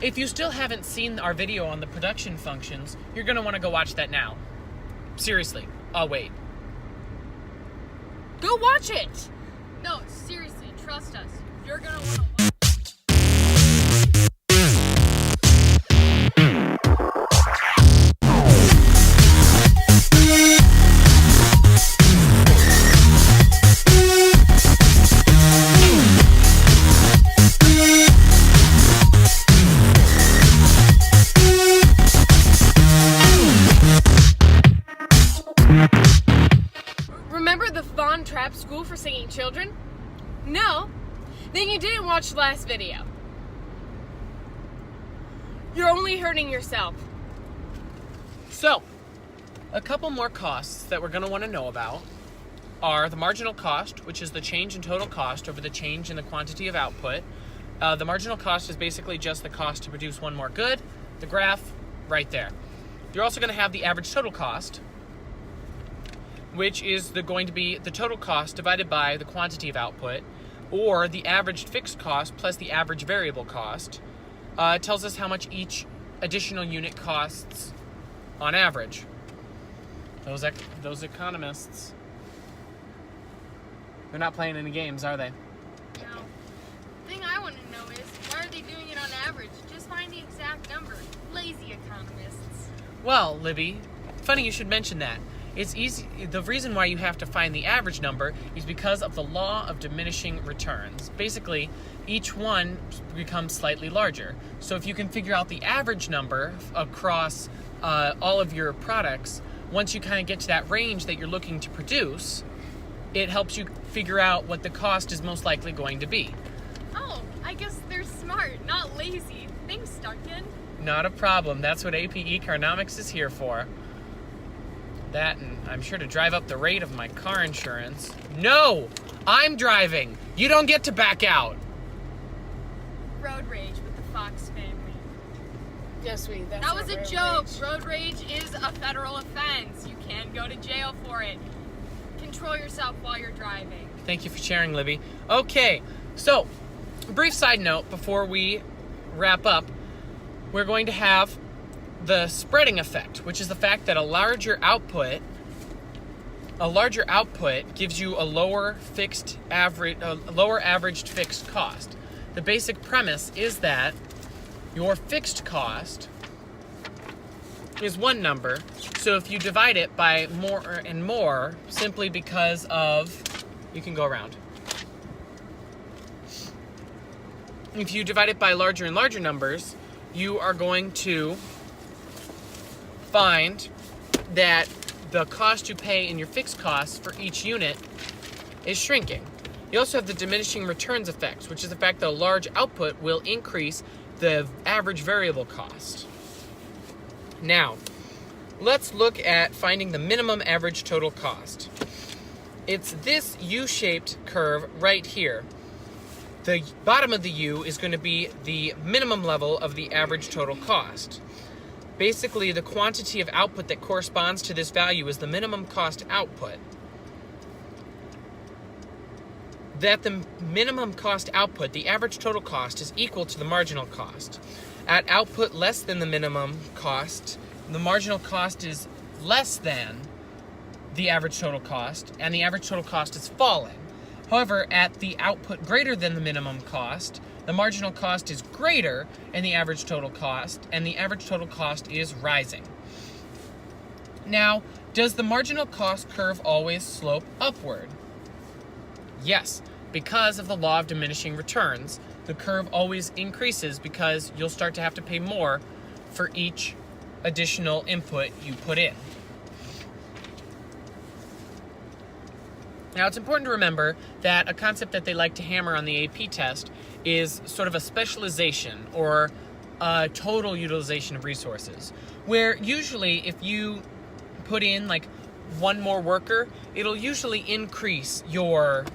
If you still haven't seen our video on the production functions, you're going to want to go watch that now. Seriously, I'll wait. Go watch it! No, seriously, trust us. You're gonna want to watch. Remember the Von Trapp School for Singing Children? No? Then you didn't watch the last video. You're only hurting yourself. So, a couple more costs that we're going to want to know about are the marginal cost, which is the change in total cost over the change in the quantity of output. The marginal cost is basically just the cost to produce one more good. The graph right there. You're also going to have the average total cost, which is going to be the total cost divided by the quantity of output, or the averaged fixed cost plus the average variable cost. It tells us how much each additional unit costs on average. Those economists, they're not playing any games, are they? No. The thing I want to know is, why are they doing it on average? Just find the exact number. Lazy economists. Well, Libby, funny you should mention that. It's easy. The reason why you have to find the average number is because of the law of diminishing returns. Basically, each one becomes slightly larger. So if you can figure out the average number across all of your products, once you kind of get to that range that you're looking to produce, it helps you figure out what the cost is most likely going to be. Oh, I guess they're smart, not lazy. Thanks, Duncan. Not a problem. That's what AP Economics is here for. That, and I'm sure to drive up the rate of my car insurance. No! I'm driving! You don't get to back out! Road rage with the Fox family. Yes, sweetie, that's That not was a road joke. rage. Road rage is a federal offense. You can go to jail for it. Control yourself while you're driving. Thank you for sharing, Libby. Okay, so, brief side note before we wrap up. We're going to have the spreading effect, which is the fact that a larger output gives you a lower averaged fixed cost. The basic premise is that your fixed cost is one number, so if you divide it by more and more, simply because of, you can go around. If you divide it by larger and larger numbers, you are going to find that the cost you pay in your fixed costs for each unit is shrinking. You also have the diminishing returns effects, which is the fact that a large output will increase the average variable cost. Now, let's look at finding the minimum average total cost. It's this U-shaped curve right here. The bottom of the U is going to be the minimum level of the average total cost. Basically, the quantity of output that corresponds to this value is the minimum cost output. That the minimum cost output, the average total cost, is equal to the marginal cost. At output less than the minimum cost, the marginal cost is less than the average total cost, and the average total cost is falling. However, at the output greater than the minimum cost, the marginal cost is greater than the average total cost, and the average total cost is rising. Now, does the marginal cost curve always slope upward? Yes, because of the law of diminishing returns, the curve always increases because you'll start to have to pay more for each additional input you put in. Now, it's important to remember that a concept that they like to hammer on the AP test is sort of a specialization or a total utilization of resources, where usually if you put in like one more worker, it'll usually increase your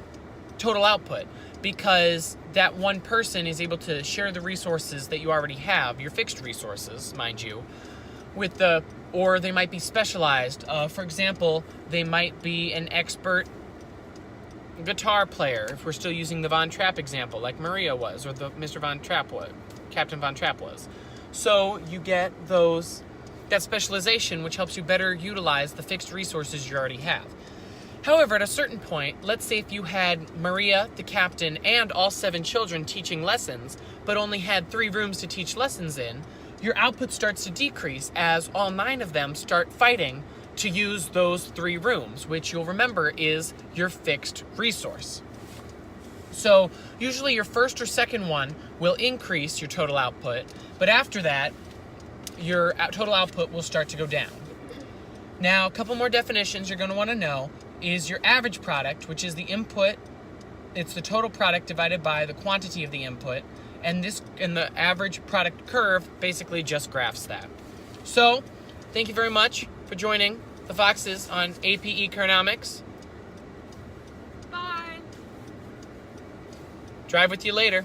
total output because that one person is able to share the resources that you already have, your fixed resources, mind you, or they might be specialized. For example, they might be an expert guitar player, if we're still using the Von Trapp example, like Maria was, or the Mr. Von Trapp Captain Von Trapp was. So you get that specialization, which helps you better utilize the fixed resources you already have. However, at a certain point, let's say if you had Maria, the captain, and all 7 children teaching lessons, but only had 3 rooms to teach lessons in, your output starts to decrease as all 9 of them start fighting to use those 3 rooms, which you'll remember is your fixed resource. So usually your first or second one will increase your total output, but after that, your total output will start to go down. Now, a couple more definitions you're going to want to know is your average product, which is the input. It's the total product divided by the quantity of the input, and the average product curve basically just graphs that. So, thank you very much for joining the Foxes on AP Economics. Bye. Drive with you later.